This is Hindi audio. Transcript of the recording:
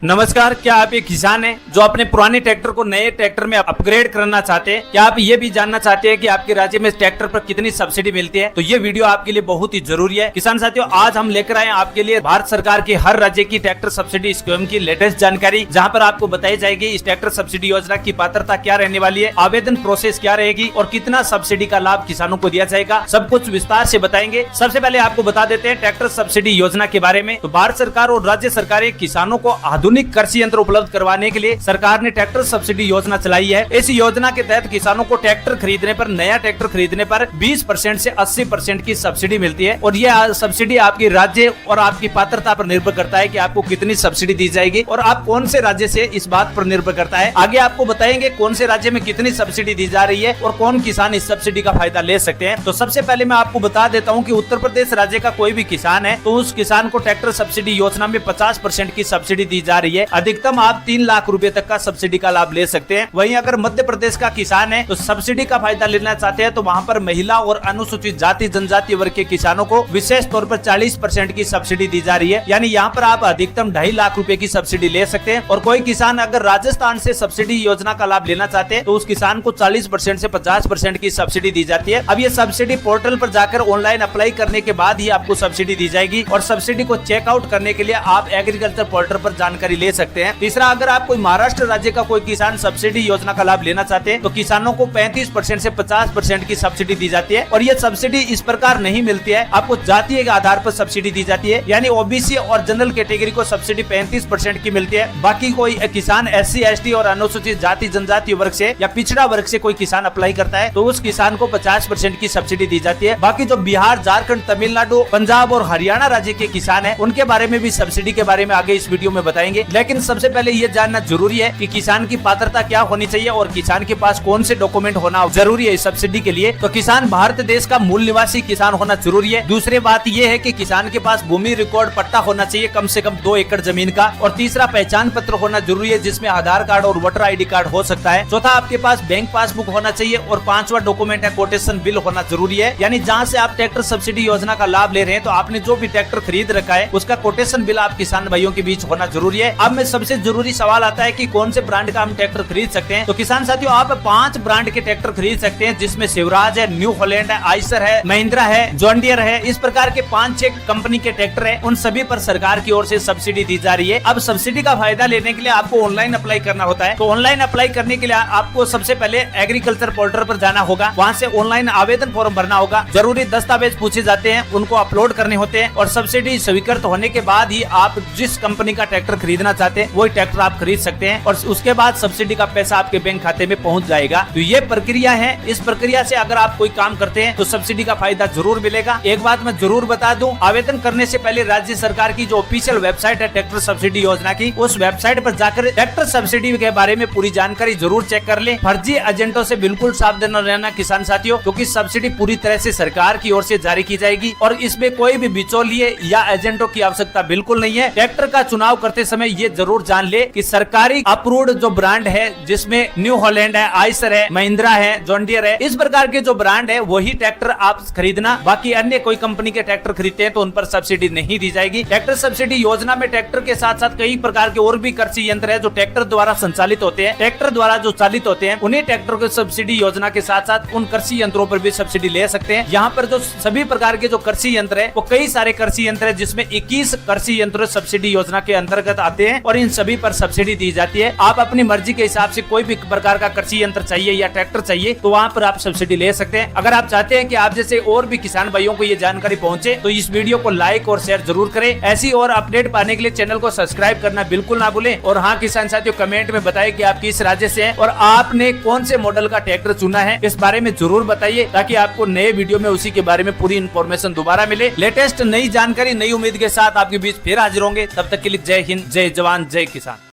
नमस्कार, क्या आप एक किसान हैं जो अपने पुराने ट्रैक्टर को नए ट्रैक्टर में अपग्रेड करना चाहते हैं? क्या आप ये भी जानना चाहते हैं कि आपके राज्य में ट्रैक्टर पर कितनी सब्सिडी मिलती है? तो ये वीडियो आपके लिए बहुत ही जरूरी है। किसान साथियों, आज हम लेकर आए आपके लिए भारत सरकार की हर राज्य की ट्रैक्टर सब्सिडी स्कीम की लेटेस्ट जानकारी, जहाँ पर आपको बताई जाएगी इस ट्रैक्टर सब्सिडी योजना की पात्रता क्या रहने वाली है, आवेदन प्रोसेस क्या रहेगी और कितना सब्सिडी का लाभ किसानों को दिया जाएगा, सब कुछ विस्तार से बताएंगे। सबसे पहले आपको बता देते हैं ट्रैक्टर सब्सिडी योजना के बारे में। तो भारत सरकार और राज्य सरकारें किसानों को आधुनिक कृषि यंत्र उपलब्ध करवाने के लिए सरकार ने ट्रैक्टर सब्सिडी योजना चलाई है। इस योजना के तहत किसानों को ट्रैक्टर खरीदने पर, नया ट्रैक्टर खरीदने पर 20% से 80% की सब्सिडी मिलती है और यह सब्सिडी आपके राज्य और आपकी पात्रता पर निर्भर करता है कि आपको कितनी सब्सिडी दी जाएगी और आप कौन से राज्य से, इस बात पर निर्भर करता है। आगे आपको बताएंगे कौन से राज्य में कितनी सब्सिडी दी जा रही है और कौन किसान इस सब्सिडी का फायदा ले सकते हैं। तो सबसे पहले मैं आपको बता देता हूँ कि उत्तर प्रदेश राज्य का कोई भी किसान है तो उस किसान को ट्रैक्टर सब्सिडी योजना में 50% की सब्सिडी दी जा रही है। अधिकतम आप 3 लाख रुपए तक का सब्सिडी का लाभ ले सकते हैं। वहीं अगर मध्य प्रदेश का किसान है तो सब्सिडी का फायदा लेना चाहते हैं तो वहाँ पर महिला और अनुसूचित जाति जनजाति वर्ग के किसानों को विशेष तौर पर 40% की सब्सिडी दी जा रही है। यानी यहाँ पर आप अधिकतम 2.5 लाख रुपए की सब्सिडी ले सकते हैं। और कोई किसान अगर राजस्थान से सब्सिडी योजना का लाभ लेना चाहते हैं तो उस किसान को 40% से 50% की सब्सिडी दी जाती है। अब ये सब्सिडी पोर्टल पर जाकर ऑनलाइन अप्लाई करने के बाद ही आपको सब्सिडी दी जाएगी और सब्सिडी को चेकआउट करने के लिए आप एग्रीकल्चर पोर्टल पर जानकारी ले सकते हैं। तीसरा, अगर आप कोई महाराष्ट्र राज्य का कोई किसान सब्सिडी योजना का लाभ लेना चाहते हैं तो किसानों को 35% से 50% की सब्सिडी दी जाती है। और ये सब्सिडी इस प्रकार नहीं मिलती है, आपको जातीय के आधार पर सब्सिडी दी जाती है। यानी ओबीसी और जनरल कैटेगरी को सब्सिडी 35% की मिलती है। बाकी कोई किसान SC ST और अनुसूचित जाति जनजाति वर्ग से या पिछड़ा वर्ग से कोई किसान अप्लाई करता है तो उस किसान को 50% की सब्सिडी दी जाती है। बाकी जो बिहार, झारखंड, तमिलनाडु, पंजाब और हरियाणा राज्य के किसान है उनके बारे में भी सब्सिडी के बारे में आगे इस वीडियो में बताएंगे। लेकिन सबसे पहले ये जानना जरूरी है कि किसान की पात्रता क्या होनी चाहिए और किसान के पास कौन से डॉक्यूमेंट होना जरूरी है इस सब्सिडी के लिए। तो किसान भारत देश का मूल निवासी किसान होना जरूरी है। दूसरी बात यह है कि किसान के पास भूमि रिकॉर्ड पट्टा होना चाहिए कम से कम 2 एकड़ जमीन का। और तीसरा, पहचान पत्र होना जरूरी है जिसमें आधार कार्ड और वोटर ID कार्ड हो सकता है। चौथा, आपके पास बैंक पासबुक होना चाहिए। और 5वां डॉक्यूमेंट है कोटेशन बिल होना जरूरी है। यानी जहाँ से आप ट्रैक्टर सब्सिडी योजना का लाभ ले रहे हैं तो आपने जो भी ट्रैक्टर खरीद रखा है उसका कोटेशन बिल आप किसान भाइयों के बीच होना जरूरी है। अब में सबसे जरूरी सवाल आता है कि कौन से ब्रांड का हम ट्रैक्टर खरीद सकते हैं। तो किसान साथियों, आप 5 ब्रांड के ट्रैक्टर खरीद सकते हैं जिसमें शिवराज है, न्यू हॉलैंड है, आइसर है, महिंद्रा है, जॉन डियर है। इस प्रकार के 5-6 कंपनी के ट्रैक्टर है, उन सभी पर सरकार की ओर से सब्सिडी दी जा रही है। अब सब्सिडी का फायदा लेने के लिए आपको ऑनलाइन अप्लाई करना होता है। तो ऑनलाइन अप्लाई करने के लिए आपको सबसे पहले एग्रीकल्चर पोर्टल पर जाना होगा, वहाँ से ऑनलाइन आवेदन फॉर्म भरना होगा। जरूरी दस्तावेज पूछे जाते हैं, उनको अपलोड करने होते हैं और सब्सिडी स्वीकृत होने के बाद ही आप जिस कंपनी का ट्रैक्टर खरीदना चाहते हैं वही ट्रैक्टर आप खरीद सकते हैं और उसके बाद सब्सिडी का पैसा आपके बैंक खाते में पहुंच जाएगा। तो ये प्रक्रिया है। इस प्रक्रिया से अगर आप कोई काम करते हैं तो सब्सिडी का फायदा जरूर मिलेगा। एक बात मैं जरूर बता दूं, आवेदन करने से पहले राज्य सरकार की जो ऑफिशियल वेबसाइट है ट्रैक्टर सब्सिडी योजना की, उस वेबसाइट पर जाकर ट्रैक्टर सब्सिडी के बारे में पूरी जानकारी जरूर चेक कर ले। फर्जी एजेंटों से बिल्कुल सावधान रहना किसान साथियों, क्योंकि सब्सिडी पूरी तरह से सरकार की ओर से जारी की जाएगी और इसमें कोई भी बिचौलिए या एजेंटों की आवश्यकता बिल्कुल नहीं है। ट्रैक्टर का चुनाव करते समय ये जरूर जान ले कि सरकारी अप्रूव्ड जो ब्रांड है जिसमें न्यू हॉलैंड है, आइसर है, महिंद्रा है, जॉन डियर है, इस प्रकार के जो ब्रांड है वही ट्रैक्टर आप खरीदना। बाकी अन्य कोई कंपनी के ट्रैक्टर खरीदते हैं तो उन पर सब्सिडी नहीं दी जाएगी। ट्रैक्टर सब्सिडी योजना में ट्रैक्टर के साथ साथ कई प्रकार के और भी कृषि यंत्र है जो ट्रैक्टर द्वारा संचालित होते हैं। ट्रैक्टर द्वारा जो चालित होते हैं उन्हीं ट्रैक्टर को सब्सिडी योजना के साथ साथ उन कृषि यंत्रों पर भी सब्सिडी ले सकते हैं। यहाँ पर जो सभी प्रकार के जो कृषि यंत्र है वो कई सारे कृषि यंत्र है जिसमें 21 कृषि यंत्र सब्सिडी योजना के अंतर्गत आते हैं और इन सभी पर सब्सिडी दी जाती है। आप अपनी मर्जी के हिसाब से कोई भी प्रकार का कृषि यंत्र चाहिए या ट्रैक्टर चाहिए तो वहाँ पर आप सब्सिडी ले सकते हैं। अगर आप चाहते हैं कि आप जैसे और भी किसान भाइयों को ये जानकारी पहुंचे तो इस वीडियो को लाइक और शेयर जरूर करें। ऐसी और अपडेट पाने के लिए चैनल को सब्सक्राइब करना बिल्कुल ना भूलें। और हाँ किसान साथियों, कमेंट में बताइए कि आप किस राज्य से हैं और आपने कौन से मॉडल का ट्रैक्टर चुना है, इस बारे में जरूर बताइए ताकि आपको नए वीडियो में उसी के बारे में पूरी इन्फॉर्मेशन दोबारा मिले। लेटेस्ट नई जानकारी, नई उम्मीद के साथ आपके बीच फिर हाजिर होंगे। तब तक के लिए जय हिंद, जय जवान, जय किसान।